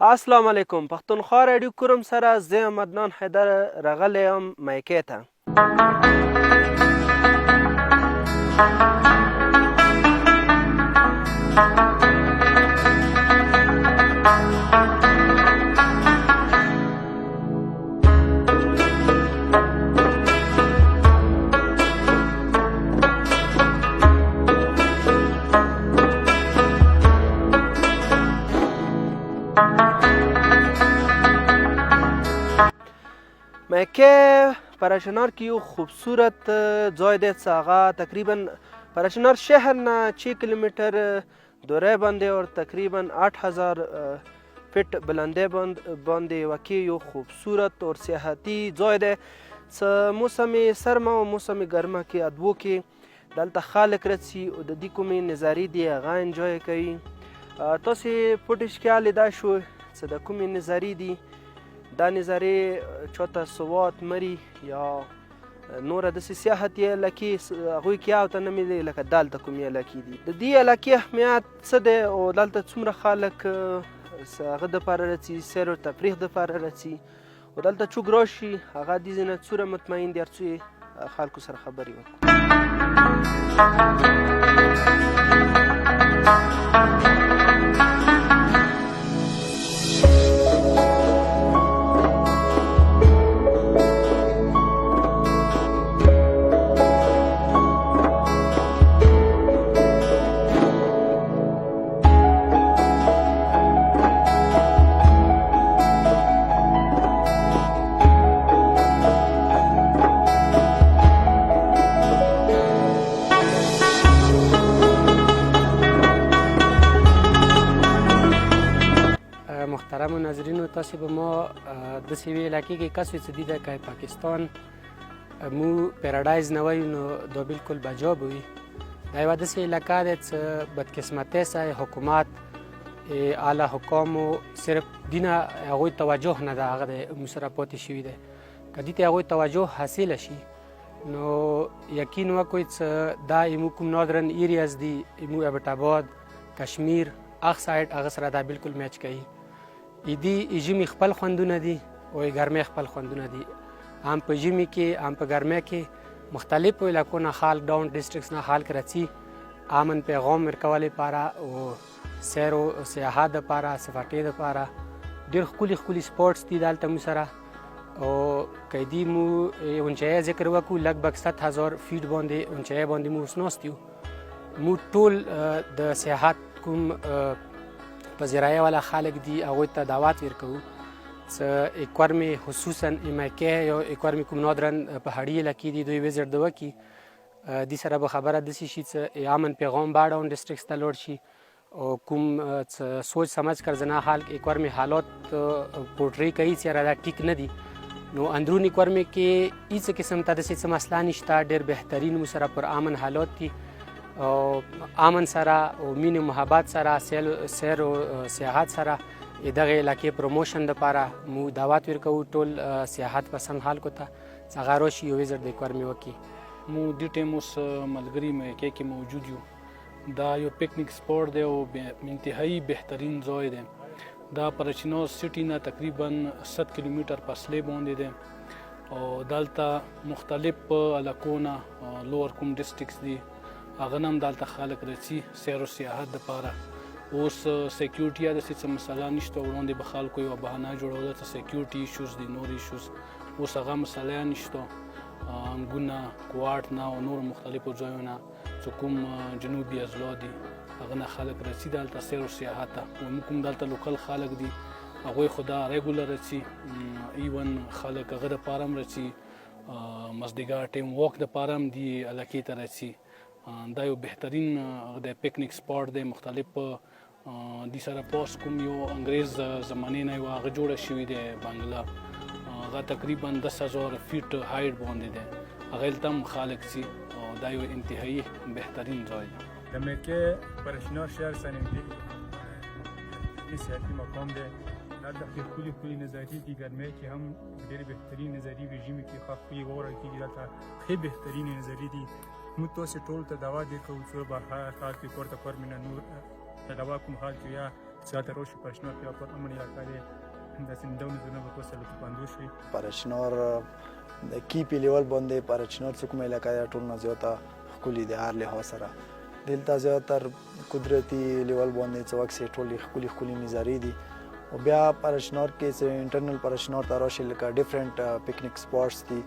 السلام علیکم. پښتونخوا راډیو کوم سره زه یم عدنان حیدر راغلی یم میکې ته. میکې پراشنار کې یو خوبصورت ځای دی چې هغه تقریبا پراشنار شهر نه 6 کیلومتر دوره باندې اور تقریبا 8000 فٹ بلنده باندې واقع یو خوبصورت اور سیاحتي ځای دی چې موسم سرما او موسم ګرمه کې ادوو کې دلته خلک راځي او د دې کومې نظارې دي هغه انجوی کوي. تاسې پوټش کې لیدا شو چې د کومې نظارې دي. دا نظارې چاته سوات مري یا نوره داسې سیاحتي علاقې هغوی کې او ته نه میلي لکه دلته کومې علاقې دي. د دې علاقې اهمیت څه دی او دلته څومره خلک هغه دپاره راځي سیر و تفریح دپاره راځي او دلته څوک راشي هغه دې ځای نه څومره مطمئن دي هر څو خلکو سره خبرې وکړو. محترم ناظرینو، تاسې به ما داسې یوې علاقې کې کس وي چې دي که پاکستان مو پیراډایز نه وایو نو دا بلکل بجا به وي. دا یوه داسې علاقه دی چې بدقسمتۍ سره حکومت اعلی حکامو صرف دې نه هغوی توجه نه ده هغه د موږ سره پاتې شوي دی. که دې ته هغوی توجه حاصله شي نو یقین وکړئ چې دا ایمو کوم نادرن ایریاز دي ایمو ابټ آباد کشمیر هغه سایډ هغه سره دا بلکل میچ کوي. ایدي ژمي خپل خوندونه دي او ګرمۍ خپل خوندونه دي. هم په ژمي کې هم په ګرمۍ کې مختلفو علاقو نه خلک ډاون ډسټرکټس نه خلک راځي امن پیغام ورکولو لپاره او سیر و سیاحت دپاره سفارټۍ دپاره. ډېر ښکلي ښکلي سپاټس دي دلته مو سره او که دي مو اونچایۍ ذکر وکړو لږ بګ 7000 فیټ باندې اونچایۍ باندې مو اوس ناست یو. مو ټول د سیاحت کوم په ذرایع والا خلک دي هغوی ته دعوت ورکوو چې اکورمې خصوصا میکې یا اکورمې کوم نادرن پهاړي علاقې دي دوی وزټ د وکړي. دې سره به خبره داسې شي چې امن پیغام به ډاون ډسټرکټس ته لوړ شي او کوم سوچ سمجھ کر زنا حال اکورمې حالات پورټرې کوي چې یاره دا ټیک نه دي نو اندرون اکورمې کې هېڅ قسم ته داسې څه مسله نشته. ډېر بهترین مو سره پر امن حالات دي او امن سره او مینې محبت سره سیر او سیاحت سره دغه علاقې پروموشن دپاره مو دعوت ورکوو ټول سیاحت پسند خلکو ته چې هغه راشي یو وزټ د اکورمې وکړي. مو دې ټایم اوس ملګري میکې کې موجود یو. دا یو پکنیک سپاټ دی او انتهایی بهترین ځای دی. دا پرچیناز سټي نه تقریبا 7 کیلومتر فاصلې باندې دی او دلته مختلف علاقو نه لوور کوم ډسټرکټس دي هغه نه هم دلته خلک راځي سیر و سیاحت دپاره. اوس سیکیورټي داسې څه مسله نشته. وړاندې به خلکو یوه بهانه جوړوله چې سیکیورټي ایشوز دي نور ایشوز. اوس هغه مسله نشته. انګونه کوارټ نه او نور مختلفو ځایو نه چې کوم جنوبي اضلاع دي هغه نه خلک راځي دلته سیر و سیاحت ته. موږ کوم دلته لوکل خلک دي هغوی خو دا ریګولر راځي. ایون خلک هغه دپاره هم راځي مازدیګر ټایم واک دپاره هم دې علاقې ته راځي. دا یو بهترین د پکنیک سپاټ دی. مختلف دې سره پاس کوم یو انګریز زمانې نه یو هغه جوړه شوې دی بنګله هغه تقریبا 10,000 فیټ هایټ باندې دی. هغه هلته هم خلک ځي او دا یو انتهایی بهترین ځای دی. د میکې پراشنار شهر سره نږدې سیاحتي مقام دی. دلته ښکلي ښکلي نظارې دي. ګرمۍ کې هم ډېرې بهترین نظارې وي. ژمي کې ښه ښکلي واوره کېږي. دلته ښې بهترینې نظارې دي. موږ تاسې ټول ته دعوت درکوو چې بهر ښار کې کور ته کور مینه نور دوا کوم حال کې یا ساعت راشي پرشنار که آپار امن علاقه ده داسې دونه زونه به توسل کې پاندو شي پرشنور د کیپی لیول باندې پرشنور څه کومه علاقه ده ټول نه زیاته ښکلي د هر لحاظ سره دلته زیاتر قدرتي لیول باندې څه وخت ټول ښکلي نظارې دي او بیا پرشنور کې چې انټرنل پرشنور ته راشي لکه ډیفرنٹ پکنیک سپاټس دي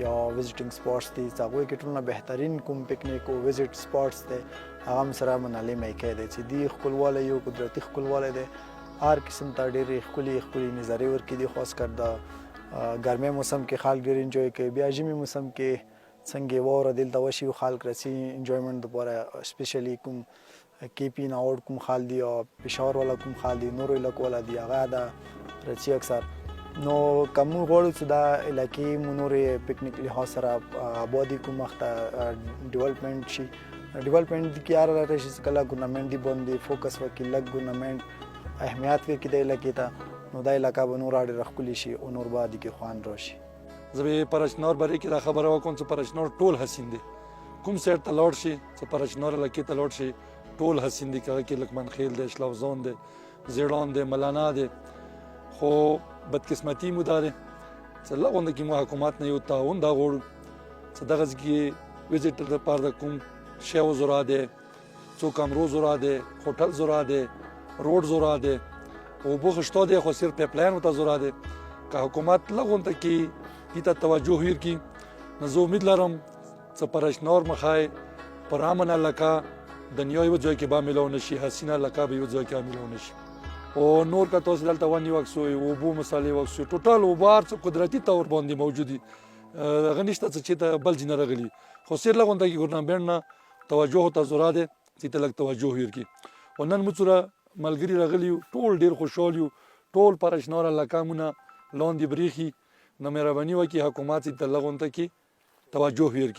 یا وزټینګ سپاټس دي چې هغوی کې ټول نه بهترین کوم پکنیک او وزټ سپاټس دی هغه هم سره منالې میکای دی چې دی ښکلوالی یو قدرتي ښکلوالی دی هر قسم ته ډېرې ښکلي نظارې ورکړي دي خاص کر د ګرمۍ موسم کې خلک ډېر انجوی کوي بیا ژمي موسم کې څنګه واوره دلته وشي خلک راسي انجویمنټ دپاره سپیشلی کوم کیپی نه اوټ کوم خال دي او پېښور والا کوم خال دي نورو علاقو والا دي هغه د راسي اکثر نو که موږ غواړو چې دا علاقې مو نورې پکنیک لحاظ سره آبادي کوم وخت ډیولپمنټ شي ډیولپمنټ کې هر راشي چې کله ګورنمنټ دې باندې فوکس وکړي لږ ګورنمنټ اهمیت ورکړي د علاقې ته نو دا علاقه به نور ډېره ښکلې شي او نور به دې کې خوند راشي زه به پرشنور باره کې دا خبره وکړم چې پرشنور ټول حسین دی کوم سایډ ته لاړ شي چې پرشنور علاقې ته لاړ شي ټول حسین دي که هغه کې لکمن خیل دی شلوزون دی زیړان دی ملانا دی خو بدقسمتي مو دا دی چې لږ غونډه کې مو حکومت نه یو تعاون دا غواړو چې دغه ځای کې وزټر دپاره د کوم شی ضرورت دی څو کمرو ضرورت دی هوټل ضرورت دی روډ ضرورت دی اوبه خو شته دی خو صرف پیپ لاین ورته ضرورت دی که حکومت لږ غونډه کې دې ته توجه وکړي نو زه امید لرم چې پرشنور مخای پر امن علاقه دنیا یو ځای کې به میلاو نه شي حسینه علاقه به یو ځای کې میلاو نه شي او نور که تاسو دلته ونیوک سوی اوبو مسالې وکسو ټوټل اوبه هر څه قدرتي طور باندې موجود دي هغه نشته چې ته بل ځای نه راغلي خو صرف لږ غونډه کې ګورنمنټ نه توجه ورته ضرورت دی چې ته لږ توجه وکړي او نن موږ سره ملګري راغلي یو ټول ډېر خوشحال یو ټول پرشنور علاقه مونه لاندې بریښي نو مهرباني وکړي حکومت چې ته لږ غونډه کې توجه وکړي